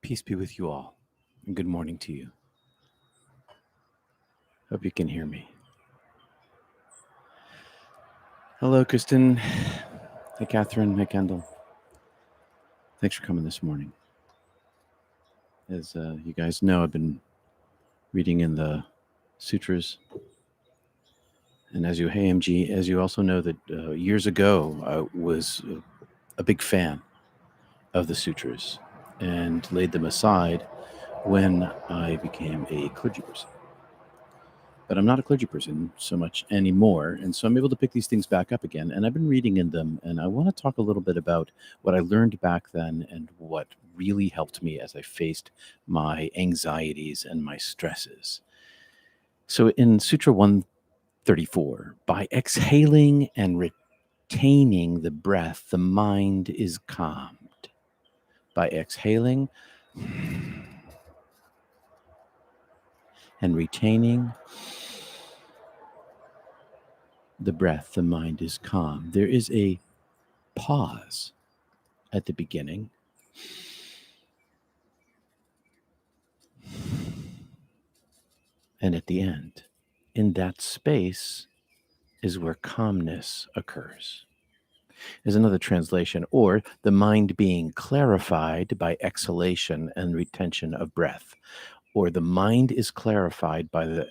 Peace be with you all, and good morning to you. Hope you can hear me. Hello, Kristen. Hey, Catherine. Hey, Kendall. Thanks for coming this morning. As you guys know, I've been reading in the sutras, and as you, hey, MG, as you also know that years ago I was a big fan of the sutras and laid them aside when I became a clergy person. But I'm not a clergy person so much anymore. And so I'm able to pick these things back up again. And I've been reading in them. And I want to talk a little bit about what I learned back then and what really helped me as I faced my anxieties and my stresses. So in Sutra 134, by exhaling and retaining the breath, the mind is calmed. By exhaling and retaining the breath, the mind is calm. There is a pause at the beginning and at the end. In that space is where calmness occurs. Is another translation, or the mind being clarified by exhalation and retention of breath, or the mind is clarified by the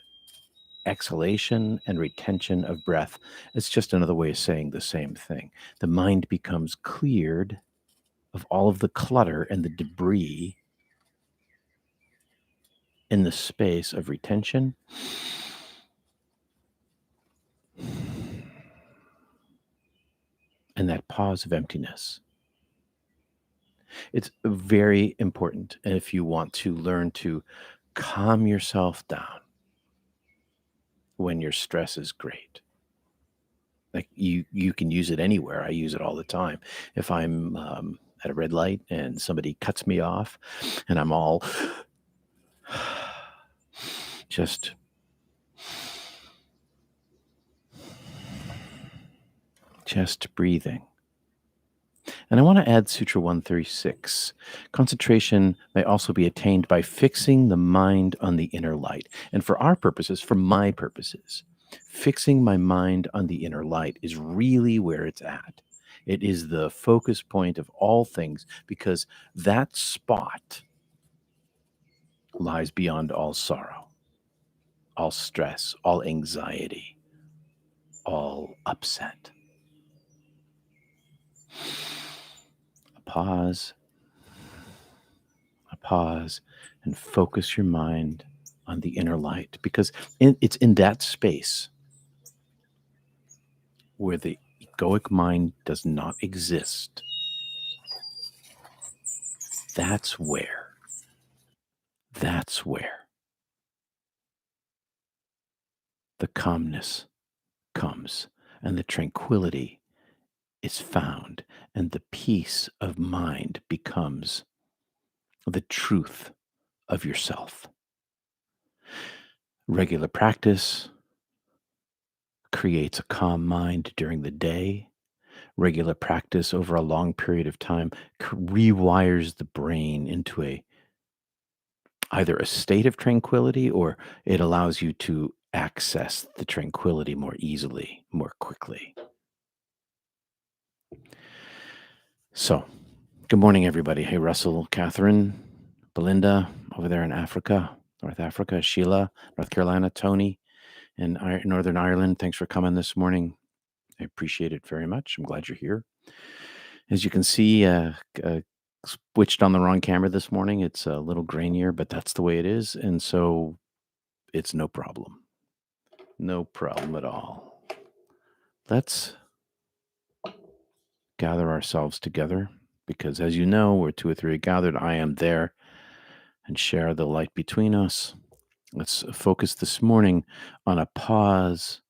exhalation and retention of breath. It's just another way of saying the same thing. The mind becomes cleared of all of the clutter and the debris in the space of retention and that pause of emptiness. It's very important if you want to learn to calm yourself down when your stress is great. Like you can use it anywhere. I use it all the time. If I'm at a red light and somebody cuts me off and I'm all just breathing. And I want to add Sutra 136. Concentration may also be attained by fixing the mind on the inner light. And for our purposes, for my purposes, fixing my mind on the inner light is really where it's at. It is the focus point of all things because that spot lies beyond all sorrow, all stress, all anxiety, all upset. Pause, and focus your mind on the inner light because it's in that space where the egoic mind does not exist. That's where the calmness comes and the tranquility is found and the peace of mind becomes the truth of yourself. Regular practice creates a calm mind during the day. Regular practice over a long period of time rewires the brain into either a state of tranquility or it allows you to access the tranquility more easily, more quickly. So, good morning, everybody. Hey, Russell, Catherine, Belinda over there in Africa, North Africa, Sheila, North Carolina, Tony in Northern Ireland. Thanks for coming this morning. I appreciate it very much. I'm glad you're here. As you can see, switched on the wrong camera this morning. It's a little grainier, but that's the way it is. And so it's no problem. No problem at all. Let's gather ourselves together because, as you know, where two or three are gathered, I am there, and share the light between us. Let's focus this morning on a pause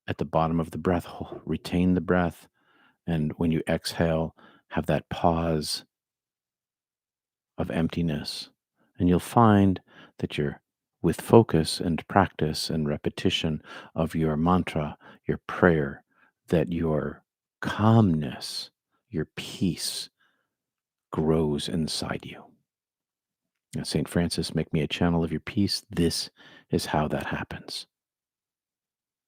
at the bottom of the breath. Retain the breath. And when you exhale, have that pause of emptiness. And you'll find that you're with focus and practice and repetition of your mantra, your prayer, that your calmness, your peace grows inside you. St. Francis, make me a channel of your peace. This is how that happens.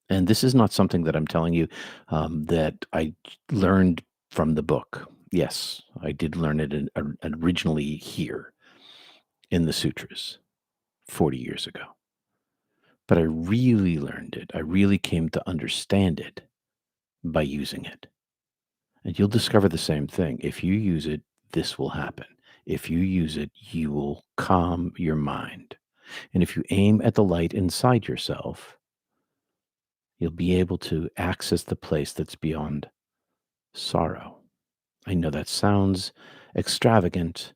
And this is not something that I'm telling you that I learned from the book. Yes, I did learn it originally here in the sutras 40 years ago. But I really learned it. I really came to understand it by using it. And you'll discover the same thing. If you use it, this will happen. If you use it, you will calm your mind. And if you aim at the light inside yourself, you'll be able to access the place that's beyond sorrow. I know that sounds extravagant,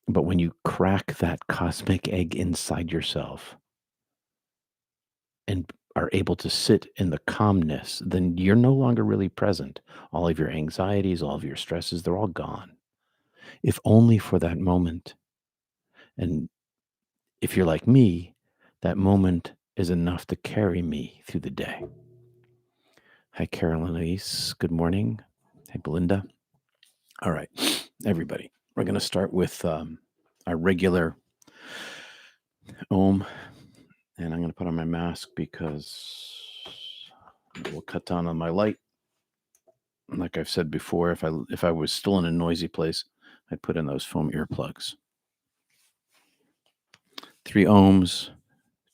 but when you crack that cosmic egg inside yourself and are able to sit in the calmness, then you're no longer really present. All of your anxieties, all of your stresses, they're all gone. If only for that moment. And if you're like me, that moment is enough to carry me through the day. Hi, Carolyn Elise. Good morning. Hey, Belinda. All right, everybody. We're going to start with our regular Om, and I'm going to put on my mask because we'll cut down on my light. Like I've said before, if I was still in a noisy place, I'd put in those foam earplugs. 3 ohms,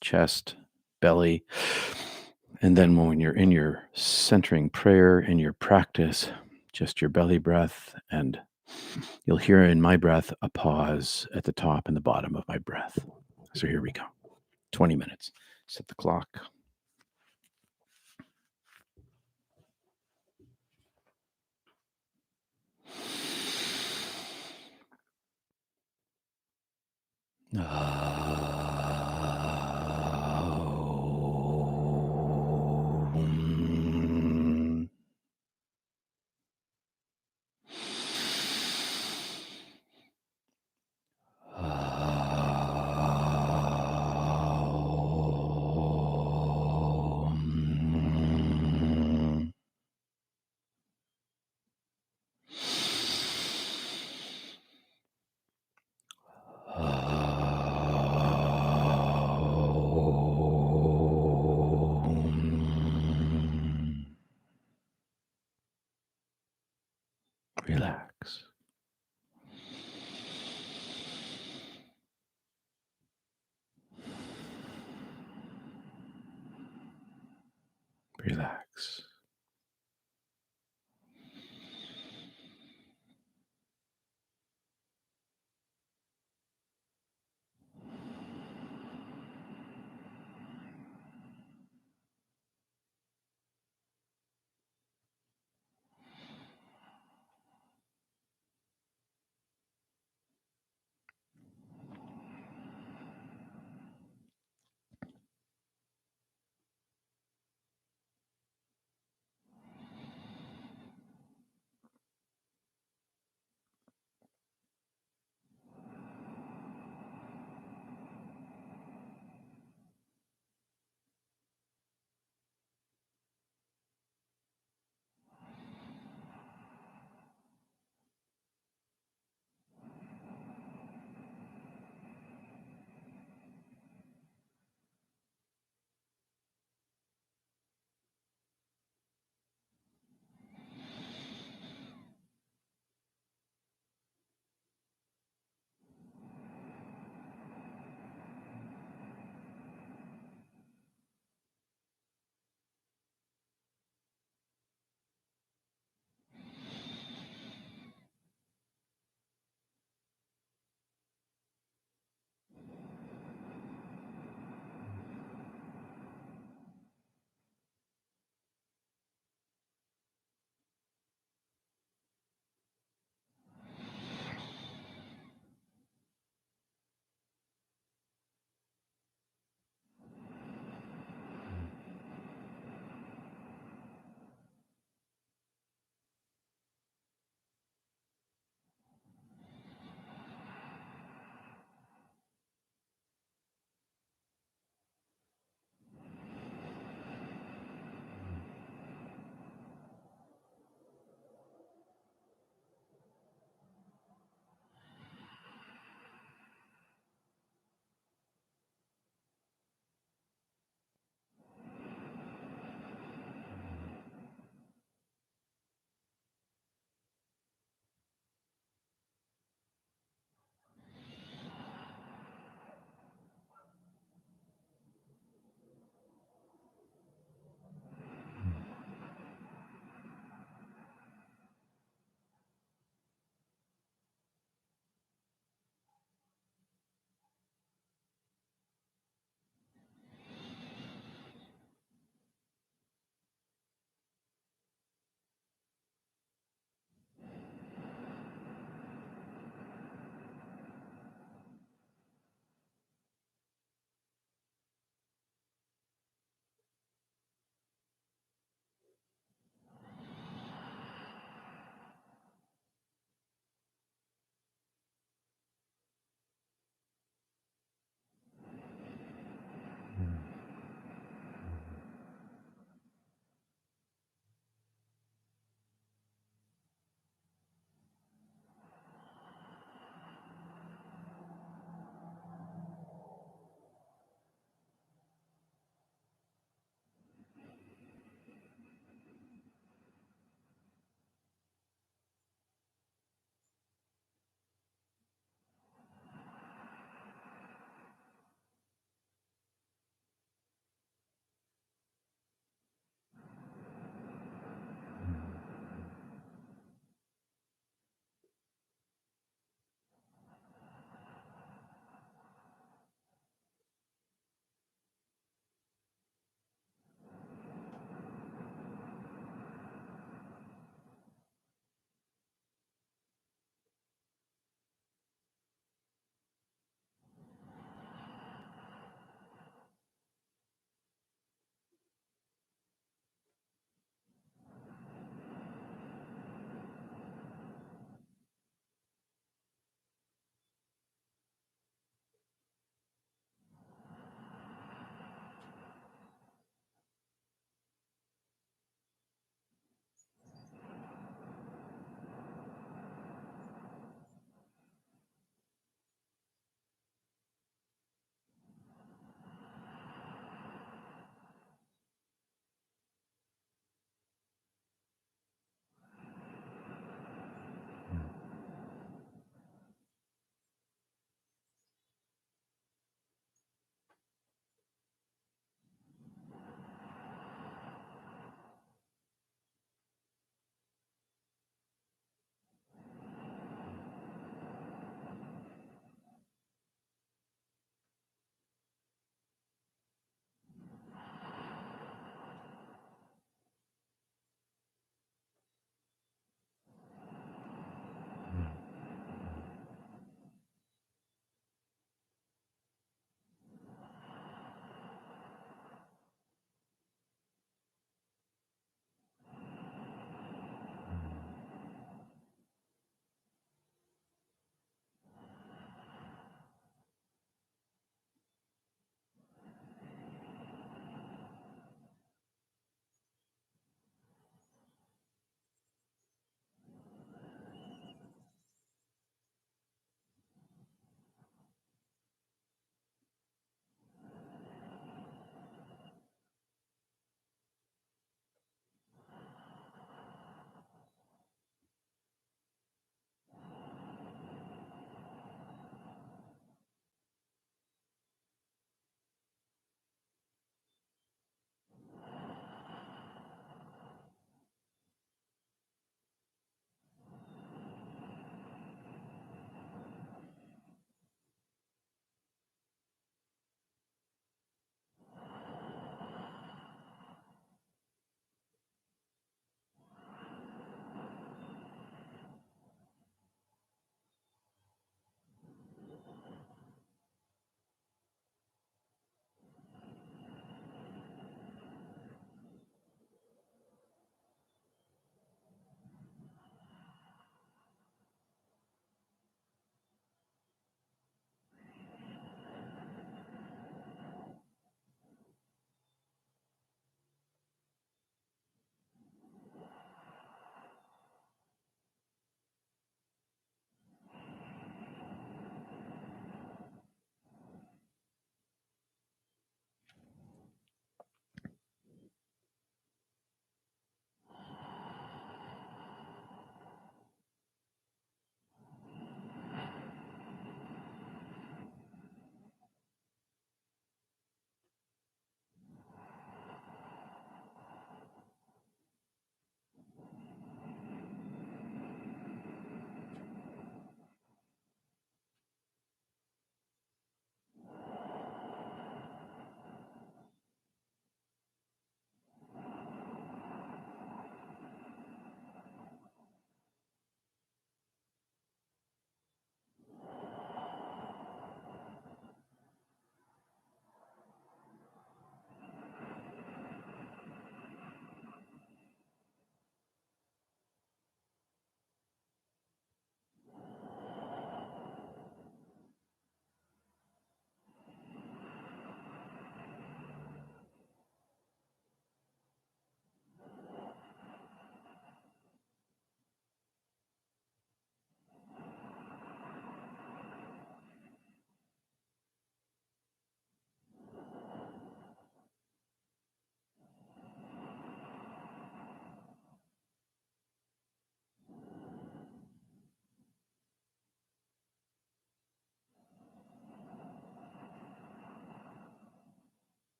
chest, belly, and then when you're in your centering prayer, in your practice, just your belly breath, and you'll hear in my breath a pause at the top and the bottom of my breath. So here we go. 20 minutes. Set the clock. Relax. Relax.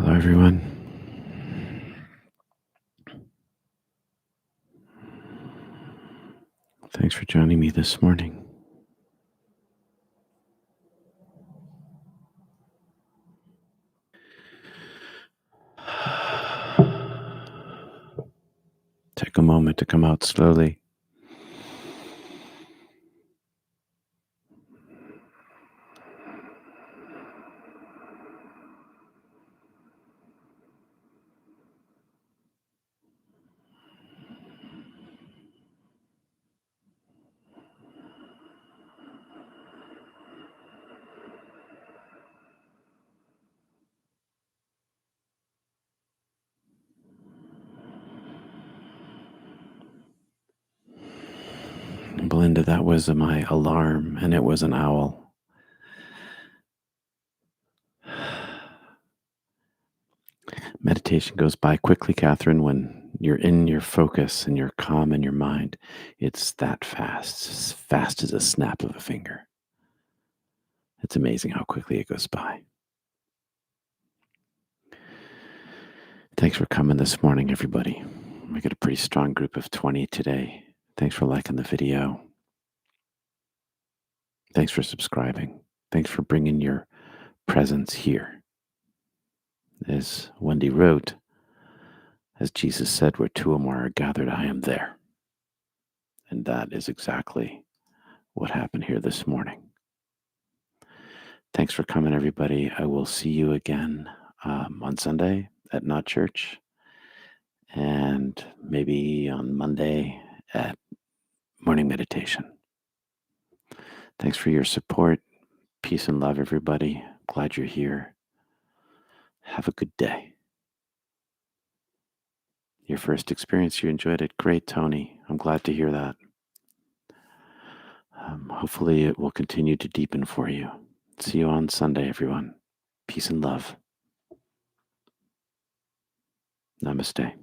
Hello, everyone. Thanks for joining me this morning. Take a moment to come out slowly. Belinda, that was my alarm, and it was an owl. Meditation goes by quickly, Catherine, when you're in your focus and you're calm in your mind. It's that fast, as fast as a snap of a finger. It's amazing how quickly it goes by. Thanks for coming this morning, everybody. We got a pretty strong group of 20 today. Thanks for liking the video. Thanks for subscribing. Thanks for bringing your presence here. As Wendy wrote, as Jesus said, where two or more are gathered, I am there. And that is exactly what happened here this morning. Thanks for coming, everybody. I will see you again on Sunday at Not Church, and maybe on Monday at Morning Meditation. Thanks for your support. Peace and love, everybody. Glad you're here. Have a good day. Your first experience, you enjoyed it. Great, Tony. I'm glad to hear that. Hopefully it will continue to deepen for you. See you on Sunday, everyone. Peace and love. Namaste.